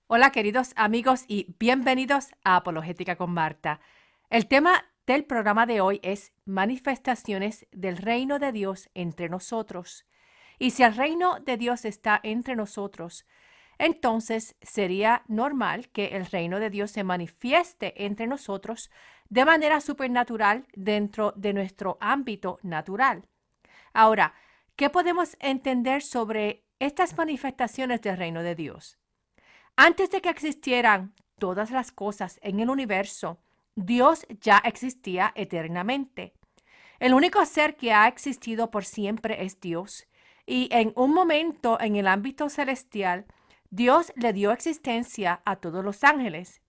Hola queridos amigos y bienvenidos a Apologética con Marta. El tema del programa de hoy es manifestaciones del reino de Dios entre nosotros. Y si el reino de Dios está entre nosotros, entonces sería normal que el reino de Dios se manifieste entre nosotros de manera supernatural dentro de nuestro ámbito natural. Ahora, ¿qué podemos entender sobre estas manifestaciones del reino de Dios? Antes de que existieran todas las cosas en el universo, Dios ya existía eternamente. El único ser que ha existido por siempre es Dios. Y en un momento en el ámbito celestial, Dios le dio existencia a todos los ángeles.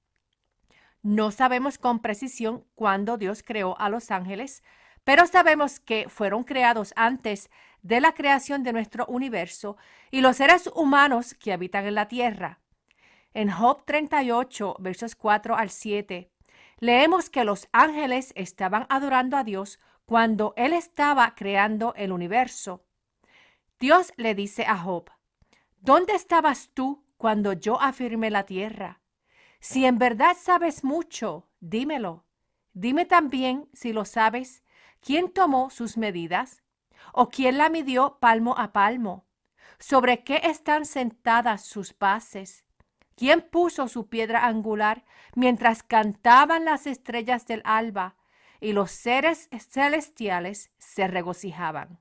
No sabemos con precisión cuándo Dios creó a los ángeles, pero sabemos que fueron creados antes de la creación de nuestro universo y los seres humanos que habitan en la tierra. En Job 38, versos 4 al 7, leemos que los ángeles estaban adorando a Dios cuando Él estaba creando el universo. Dios le dice a Job: ¿Dónde estabas tú cuando yo afirmé la tierra? Si en verdad sabes mucho, dímelo. Dime también, si lo sabes, ¿quién tomó sus medidas? ¿O quién la midió palmo a palmo? ¿Sobre qué están sentadas sus bases? ¿Quién puso su piedra angular mientras cantaban las estrellas del alba y los seres celestiales se regocijaban?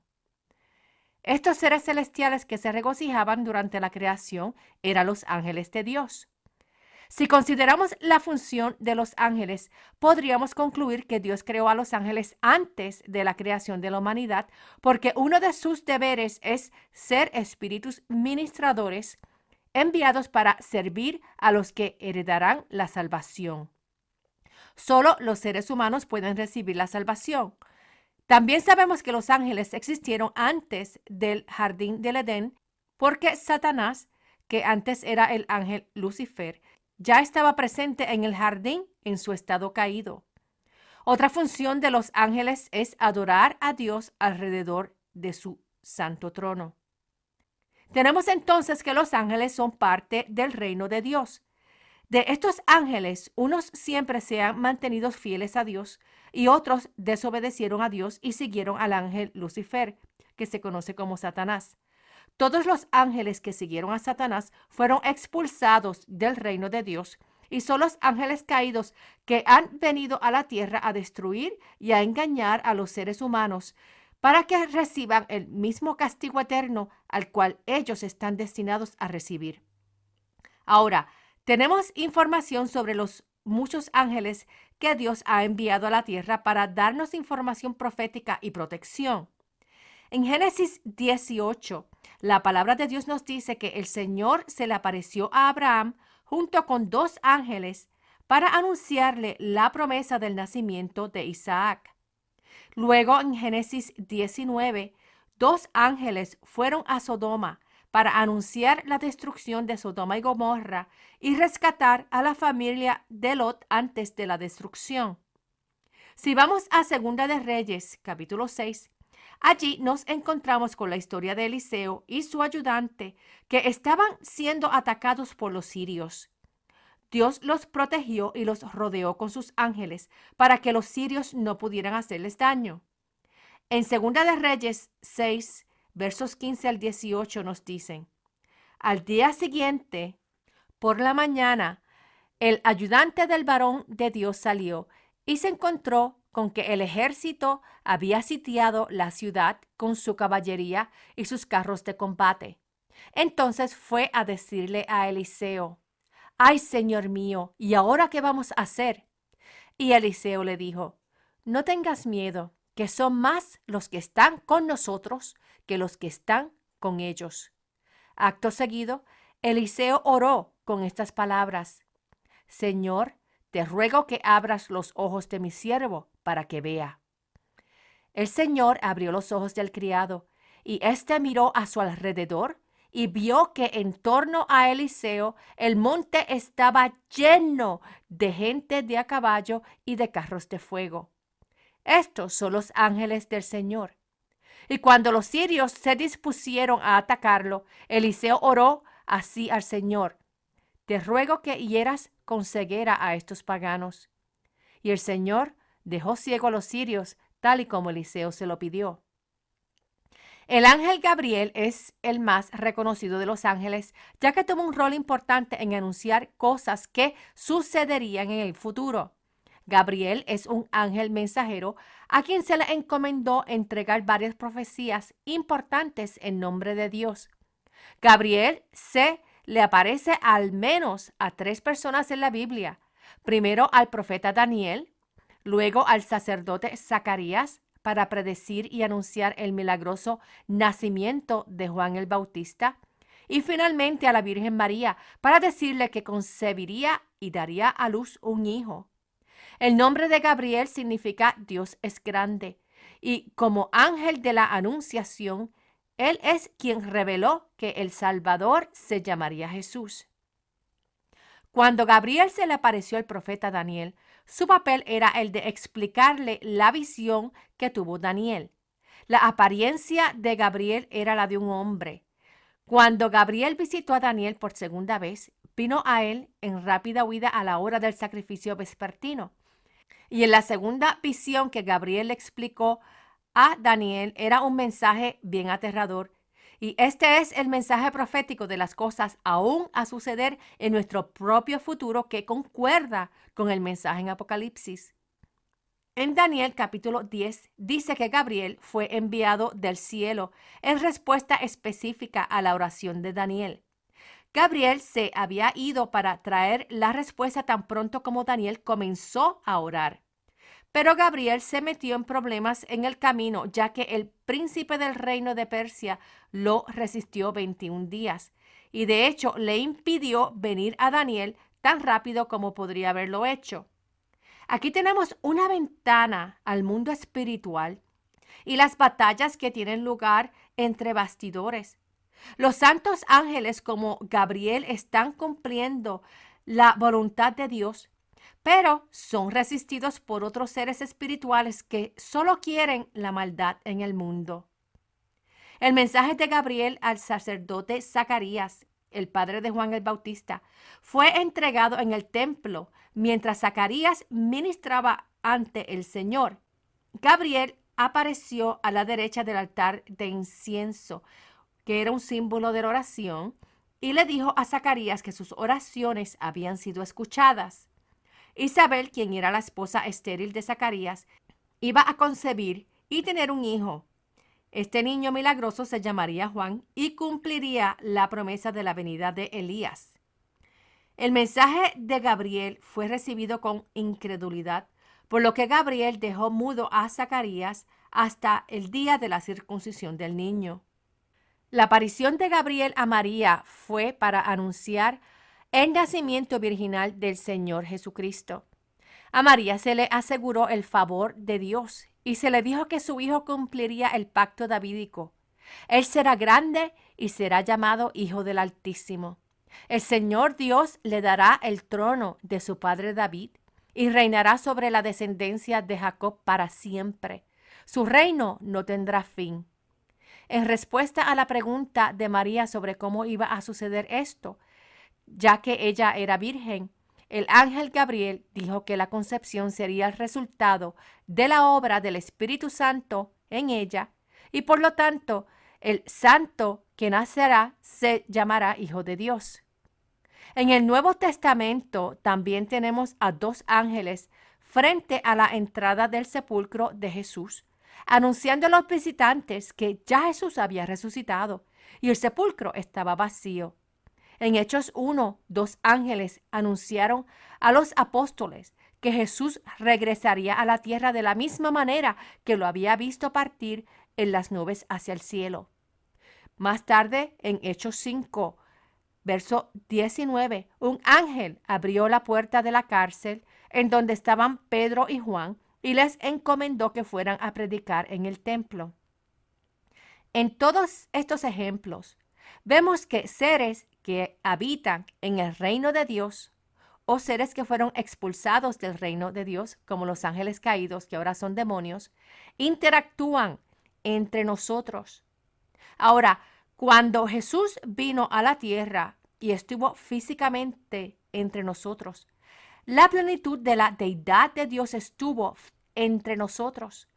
Estos seres celestiales que se regocijaban durante la creación eran los ángeles de Dios. Si consideramos la función de los ángeles, podríamos concluir que Dios creó a los ángeles antes de la creación de la humanidad, porque uno de sus deberes es ser espíritus ministradores enviados para servir a los que heredarán la salvación. Solo los seres humanos pueden recibir la salvación. También sabemos que los ángeles existieron antes del jardín del Edén, porque Satanás, que antes era el ángel Lucifer, ya estaba presente en el jardín en su estado caído. Otra función de los ángeles es adorar a Dios alrededor de su santo trono. Tenemos entonces que los ángeles son parte del reino de Dios. De estos ángeles, unos siempre se han mantenido fieles a Dios y otros desobedecieron a Dios y siguieron al ángel Lucifer, que se conoce como Satanás. Todos los ángeles que siguieron a Satanás fueron expulsados del reino de Dios y son los ángeles caídos que han venido a la tierra a destruir y a engañar a los seres humanos para que reciban el mismo castigo eterno al cual ellos están destinados a recibir. Ahora, tenemos información sobre los muchos ángeles que Dios ha enviado a la tierra para darnos información profética y protección. En Génesis 18, la palabra de Dios nos dice que el Señor se le apareció a Abraham junto con dos ángeles para anunciarle la promesa del nacimiento de Isaac. Luego, en Génesis 19, dos ángeles fueron a Sodoma para anunciar la destrucción de Sodoma y Gomorra y rescatar a la familia de Lot antes de la destrucción. Si vamos a Segunda de Reyes, capítulo 6, allí nos encontramos con la historia de Eliseo y su ayudante que estaban siendo atacados por los sirios. Dios los protegió y los rodeó con sus ángeles para que los sirios no pudieran hacerles daño. En Segunda de Reyes 6, versos 15 al 18 nos dicen: Al día siguiente, por la mañana, el ayudante del varón de Dios salió y se encontró con que el ejército había sitiado la ciudad con su caballería y sus carros de combate. Entonces fue a decirle a Eliseo: Ay, Señor mío, ¿y ahora qué vamos a hacer? Y Eliseo le dijo: No tengas miedo, que son más los que están con nosotros que los que están con ellos. Acto seguido, Eliseo oró con estas palabras: Señor, te ruego que abras los ojos de mi siervo para que vea. El Señor abrió los ojos del criado, y éste miró a su alrededor y vio que en torno a Eliseo el monte estaba lleno de gente de a caballo y de carros de fuego. Estos son los ángeles del Señor. Y cuando los sirios se dispusieron a atacarlo, Eliseo oró así al Señor: te ruego que hieras con ceguera a estos paganos. Y el Señor dejó ciego a los sirios, tal y como Eliseo se lo pidió. El ángel Gabriel es el más reconocido de los ángeles, ya que tuvo un rol importante en anunciar cosas que sucederían en el futuro. Gabriel es un ángel mensajero a quien se le encomendó entregar varias profecías importantes en nombre de Dios. Gabriel se le aparece al menos a 3 personas en la Biblia. Primero al profeta Daniel, luego al sacerdote Zacarías para predecir y anunciar el milagroso nacimiento de Juan el Bautista, y finalmente a la Virgen María para decirle que concebiría y daría a luz un hijo. El nombre de Gabriel significa Dios es grande, y como ángel de la anunciación, él es quien reveló que el Salvador se llamaría Jesús. Cuando Gabriel se le apareció al profeta Daniel, su papel era el de explicarle la visión que tuvo Daniel. La apariencia de Gabriel era la de un hombre. Cuando Gabriel visitó a Daniel por segunda vez, vino a él en rápida huida a la hora del sacrificio vespertino. Y en la segunda visión que Gabriel le explicó a Daniel era un mensaje bien aterrador. Y este es el mensaje profético de las cosas aún a suceder en nuestro propio futuro que concuerda con el mensaje en Apocalipsis. En Daniel capítulo 10 dice que Gabriel fue enviado del cielo en respuesta específica a la oración de Daniel. Gabriel se había ido para traer la respuesta tan pronto como Daniel comenzó a orar. Pero Gabriel se metió en problemas en el camino, ya que el príncipe del reino de Persia lo resistió 21 días y de hecho le impidió venir a Daniel tan rápido como podría haberlo hecho. Aquí tenemos una ventana al mundo espiritual y las batallas que tienen lugar entre bastidores. Los santos ángeles como Gabriel están cumpliendo la voluntad de Dios, pero son resistidos por otros seres espirituales que solo quieren la maldad en el mundo. El mensaje de Gabriel al sacerdote Zacarías, el padre de Juan el Bautista, fue entregado en el templo mientras Zacarías ministraba ante el Señor. Gabriel apareció a la derecha del altar de incienso, que era un símbolo de la oración, y le dijo a Zacarías que sus oraciones habían sido escuchadas. Isabel, quien era la esposa estéril de Zacarías, iba a concebir y tener un hijo. Este niño milagroso se llamaría Juan y cumpliría la promesa de la venida de Elías. El mensaje de Gabriel fue recibido con incredulidad, por lo que Gabriel dejó mudo a Zacarías hasta el día de la circuncisión del niño. La aparición de Gabriel a María fue para anunciar el nacimiento virginal del Señor Jesucristo. A María se le aseguró el favor de Dios y se le dijo que su hijo cumpliría el pacto davídico. Él será grande y será llamado Hijo del Altísimo. El Señor Dios le dará el trono de su padre David y reinará sobre la descendencia de Jacob para siempre. Su reino no tendrá fin. En respuesta a la pregunta de María sobre cómo iba a suceder esto, ya que ella era virgen, el ángel Gabriel dijo que la concepción sería el resultado de la obra del Espíritu Santo en ella y por lo tanto el santo que nacerá se llamará Hijo de Dios. En el Nuevo Testamento también tenemos a 2 ángeles frente a la entrada del sepulcro de Jesús, anunciando a los visitantes que ya Jesús había resucitado y el sepulcro estaba vacío. En Hechos 1, 2 ángeles anunciaron a los apóstoles que Jesús regresaría a la tierra de la misma manera que lo había visto partir en las nubes hacia el cielo. Más tarde, en Hechos 5, verso 19, un ángel abrió la puerta de la cárcel en donde estaban Pedro y Juan y les encomendó que fueran a predicar en el templo. En todos estos ejemplos, vemos que seres que habitan en el reino de Dios o seres que fueron expulsados del reino de Dios, como los ángeles caídos, que ahora son demonios, interactúan entre nosotros. Ahora, cuando Jesús vino a la tierra, y estuvo físicamente entre nosotros. La plenitud de la deidad de Dios estuvo entre nosotros.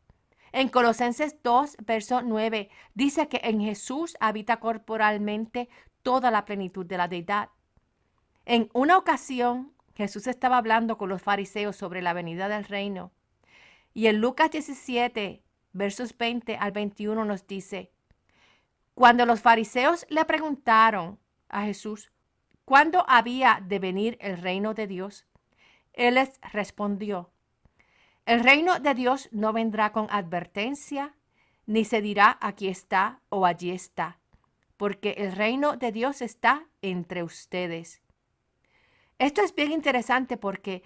En Colosenses 2, verso 9, dice que en Jesús habita corporalmente toda la plenitud de la deidad. En una ocasión, Jesús estaba hablando con los fariseos sobre la venida del reino. Y en Lucas 17, versos 20 al 21 nos dice, cuando los fariseos le preguntaron a Jesús, ¿cuándo había de venir el reino de Dios? Él les respondió, el reino de Dios no vendrá con advertencia, ni se dirá aquí está o allí está, porque el reino de Dios está entre ustedes. Esto es bien interesante porque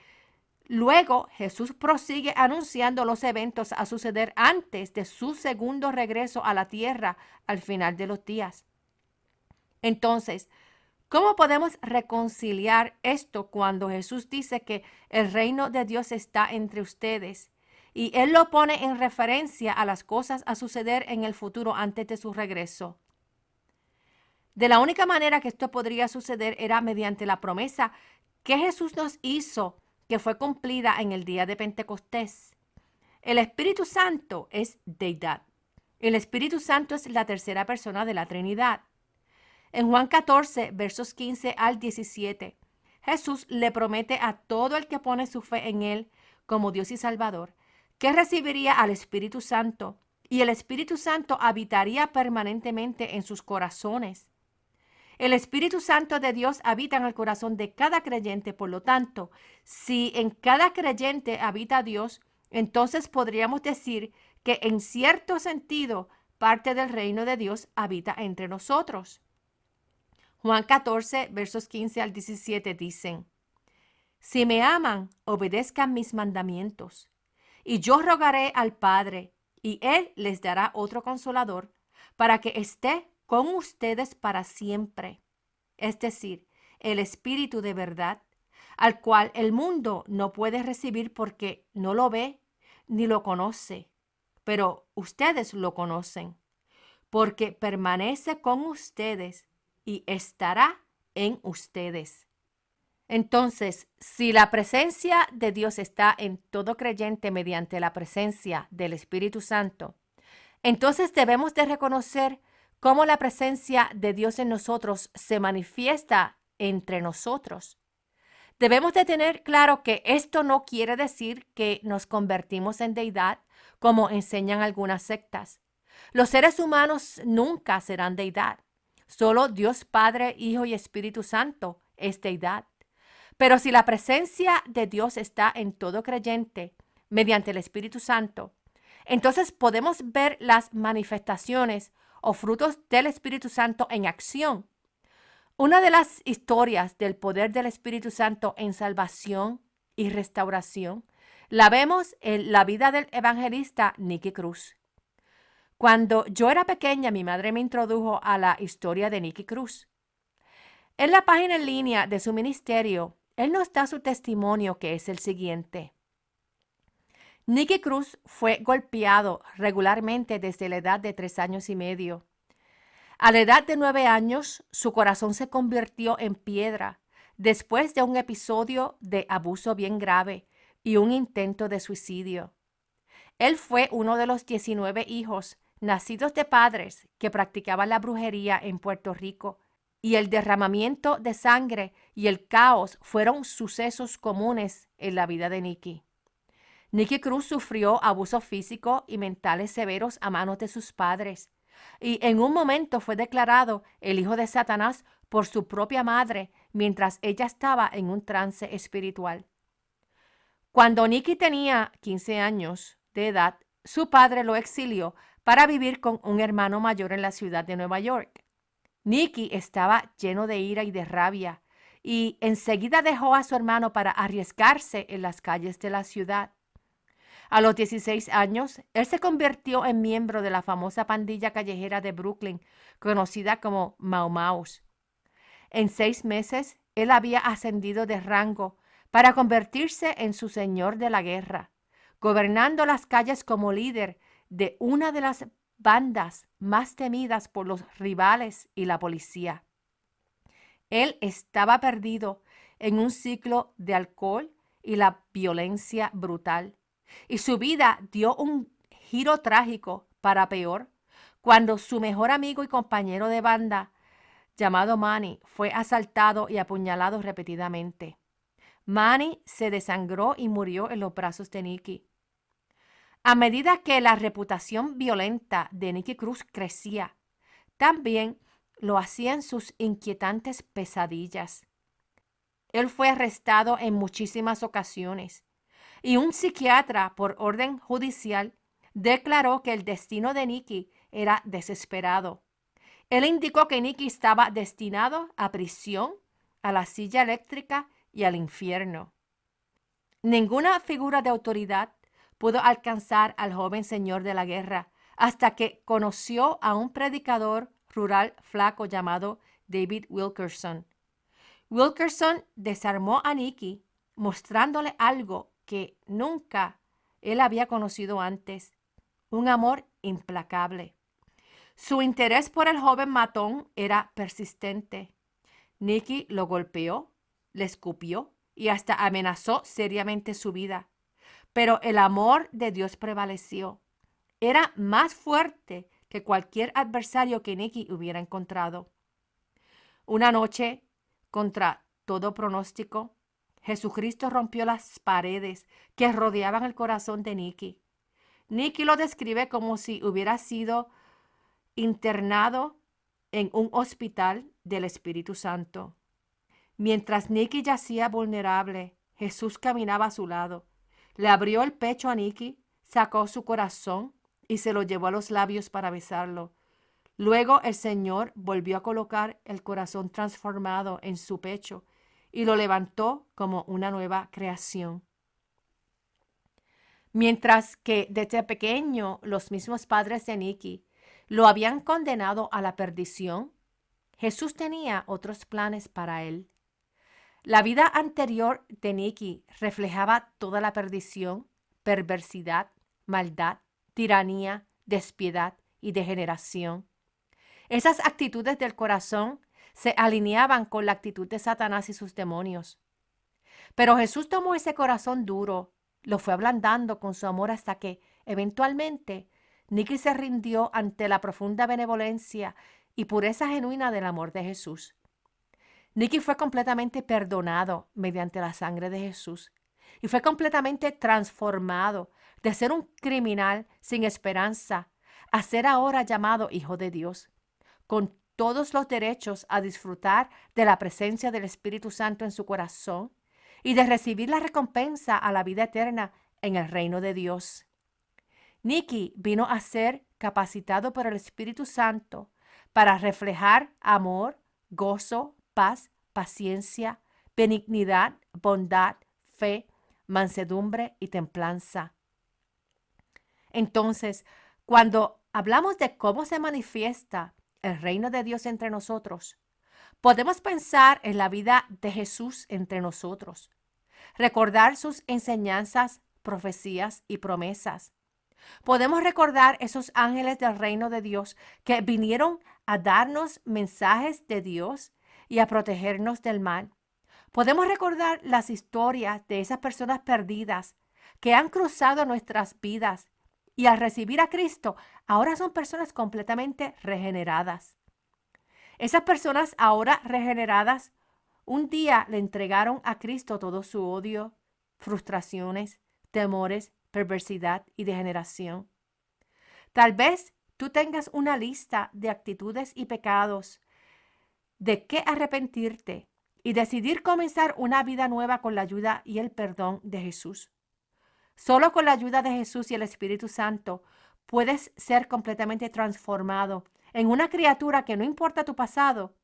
luego Jesús prosigue anunciando los eventos a suceder antes de su segundo regreso a la tierra al final de los días. Entonces, ¿cómo podemos reconciliar esto cuando Jesús dice que el reino de Dios está entre ustedes? Y Él lo pone en referencia a las cosas a suceder en el futuro antes de su regreso. De la única manera que esto podría suceder era mediante la promesa que Jesús nos hizo, que fue cumplida en el día de Pentecostés. El Espíritu Santo es deidad. El Espíritu Santo es la tercera persona de la Trinidad. En Juan 14, versos 15 al 17, Jesús le promete a todo el que pone su fe en Él como Dios y Salvador, que recibiría al Espíritu Santo y el Espíritu Santo habitaría permanentemente en sus corazones. El Espíritu Santo de Dios habita en el corazón de cada creyente, por lo tanto, si en cada creyente habita Dios, entonces podríamos decir que en cierto sentido parte del reino de Dios habita entre nosotros. Juan 14, versos 15 al 17 dicen, si me aman, obedezcan mis mandamientos, y yo rogaré al Padre, y Él les dará otro consolador, para que esté con ustedes para siempre, es decir, el Espíritu de verdad, al cual el mundo no puede recibir porque no lo ve ni lo conoce, pero ustedes lo conocen, porque permanece con ustedes y estará en ustedes. Entonces, si la presencia de Dios está en todo creyente mediante la presencia del Espíritu Santo, entonces debemos de reconocer cómo la presencia de Dios en nosotros se manifiesta entre nosotros. Debemos de tener claro que esto no quiere decir que nos convertimos en deidad, como enseñan algunas sectas. Los seres humanos nunca serán deidad. Solo Dios Padre, Hijo y Espíritu Santo es deidad. Pero si la presencia de Dios está en todo creyente mediante el Espíritu Santo, entonces podemos ver las manifestaciones o frutos del Espíritu Santo en acción. Una de las historias del poder del Espíritu Santo en salvación y restauración la vemos en la vida del evangelista Nicky Cruz. Cuando yo era pequeña, mi madre me introdujo a la historia de Nicky Cruz. En la página en línea de su ministerio, él nos da su testimonio, que es el siguiente. Nicky Cruz fue golpeado regularmente desde la edad de 3 años y medio. A la edad de 9 años, su corazón se convirtió en piedra después de un episodio de abuso bien grave y un intento de suicidio. Él fue uno de los 19 hijos nacidos de padres que practicaban la brujería en Puerto Rico, y el derramamiento de sangre y el caos fueron sucesos comunes en la vida de Nicky. Nicky Cruz sufrió abusos físicos y mentales severos a manos de sus padres, y en un momento fue declarado el hijo de Satanás por su propia madre mientras ella estaba en un trance espiritual. Cuando Nicky tenía 15 años de edad, su padre lo exilió para vivir con un hermano mayor en la ciudad de Nueva York. Nicky estaba lleno de ira y de rabia, y enseguida dejó a su hermano para arriesgarse en las calles de la ciudad. A los 16 años, él se convirtió en miembro de la famosa pandilla callejera de Brooklyn, conocida como Mau Maus. En 6 meses, él había ascendido de rango para convertirse en su señor de la guerra, gobernando las calles como líder de una de las bandas más temidas por los rivales y la policía. Él estaba perdido en un ciclo de alcohol y la violencia brutal. Y su vida dio un giro trágico para peor cuando su mejor amigo y compañero de banda, llamado Manny, fue asaltado y apuñalado repetidamente. Manny se desangró y murió en los brazos de Nicky. A medida que la reputación violenta de Nicky Cruz crecía, también lo hacían sus inquietantes pesadillas. Él fue arrestado en muchísimas ocasiones y un psiquiatra, por orden judicial, declaró que el destino de Nicky era desesperado. Él indicó que Nicky estaba destinado a prisión, a la silla eléctrica y al infierno. Ninguna figura de autoridad pudo alcanzar al joven señor de la guerra hasta que conoció a un predicador rural flaco llamado David Wilkerson. Wilkerson desarmó a Nicky, mostrándole algo que nunca él había conocido antes, un amor implacable. Su interés por el joven matón era persistente. Nicky lo golpeó, le escupió y hasta amenazó seriamente su vida. Pero el amor de Dios prevaleció. Era más fuerte que cualquier adversario que Nicky hubiera encontrado. Una noche, contra todo pronóstico, Jesucristo rompió las paredes que rodeaban el corazón de Nicky. Nicky lo describe como si hubiera sido internado en un hospital del Espíritu Santo. Mientras Nicky yacía vulnerable, Jesús caminaba a su lado. Le abrió el pecho a Nicky, sacó su corazón y se lo llevó a los labios para besarlo. Luego el Señor volvió a colocar el corazón transformado en su pecho y lo levantó como una nueva creación. Mientras que desde pequeño los mismos padres de Nicky lo habían condenado a la perdición, Jesús tenía otros planes para él. La vida anterior de Nicky reflejaba toda la perdición, perversidad, maldad, tiranía, despiedad y degeneración. Esas actitudes del corazón se alineaban con la actitud de Satanás y sus demonios. Pero Jesús tomó ese corazón duro, lo fue ablandando con su amor hasta que, eventualmente, Nicky se rindió ante la profunda benevolencia y pureza genuina del amor de Jesús. Nicky fue completamente perdonado mediante la sangre de Jesús y fue completamente transformado de ser un criminal sin esperanza a ser ahora llamado Hijo de Dios, con todos los derechos a disfrutar de la presencia del Espíritu Santo en su corazón y de recibir la recompensa a la vida eterna en el reino de Dios. Nicky vino a ser capacitado por el Espíritu Santo para reflejar amor, gozo, paz, paciencia, benignidad, bondad, fe, mansedumbre y templanza. Entonces, cuando hablamos de cómo se manifiesta el reino de Dios entre nosotros, podemos pensar en la vida de Jesús entre nosotros, recordar sus enseñanzas, profecías y promesas. Podemos recordar esos ángeles del reino de Dios que vinieron a darnos mensajes de Dios y a protegernos del mal. Podemos recordar las historias de esas personas perdidas que han cruzado nuestras vidas y al recibir a Cristo ahora son personas completamente regeneradas. Esas personas ahora regeneradas un día le entregaron a Cristo todo su odio, frustraciones, temores, perversidad y degeneración. Tal vez tú tengas una lista de actitudes y pecados de qué arrepentirte y decidir comenzar una vida nueva con la ayuda y el perdón de Jesús. Solo con la ayuda de Jesús y el Espíritu Santo puedes ser completamente transformado en una criatura que no importa tu pasado,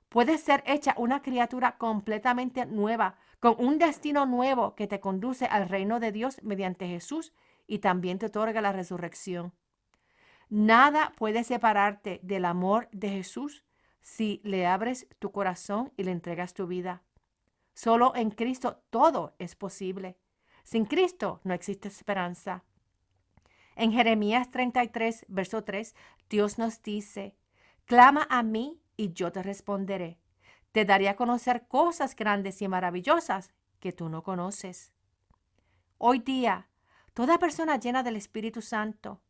puedes ser hecha una criatura completamente nueva, con un destino nuevo que te conduce al reino de Dios mediante Jesús y también te otorga la resurrección. Nada puede separarte del amor de Jesús si le abres tu corazón y le entregas tu vida. Solo en Cristo todo es posible. Sin Cristo no existe esperanza. En Jeremías 33, verso 3, Dios nos dice: clama a mí y yo te responderé. Te daré a conocer cosas grandes y maravillosas que tú no conoces. Hoy día, toda persona llena del Espíritu Santo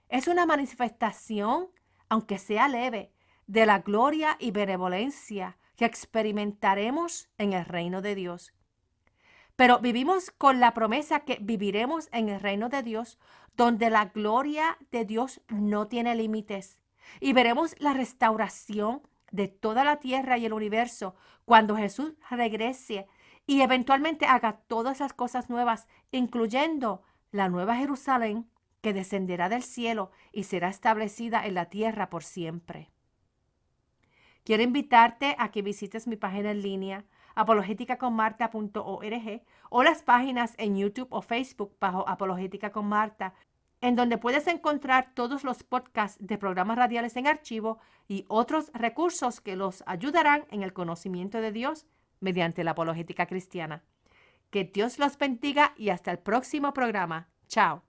es una manifestación, aunque sea leve, de la gloria y benevolencia que experimentaremos en el reino de Dios. Pero vivimos con la promesa que viviremos en el reino de Dios, donde la gloria de Dios no tiene límites. Y veremos la restauración de toda la tierra y el universo cuando Jesús regrese y eventualmente haga todas las cosas nuevas, incluyendo la nueva Jerusalén que descenderá del cielo y será establecida en la tierra por siempre. Quiero invitarte a que visites mi página en línea apologeticaconmarta.org o las páginas en YouTube o Facebook bajo Apologética con Marta, en donde puedes encontrar todos los podcasts de programas radiales en archivo y otros recursos que los ayudarán en el conocimiento de Dios mediante la apologética cristiana. Que Dios los bendiga y hasta el próximo programa. Chao.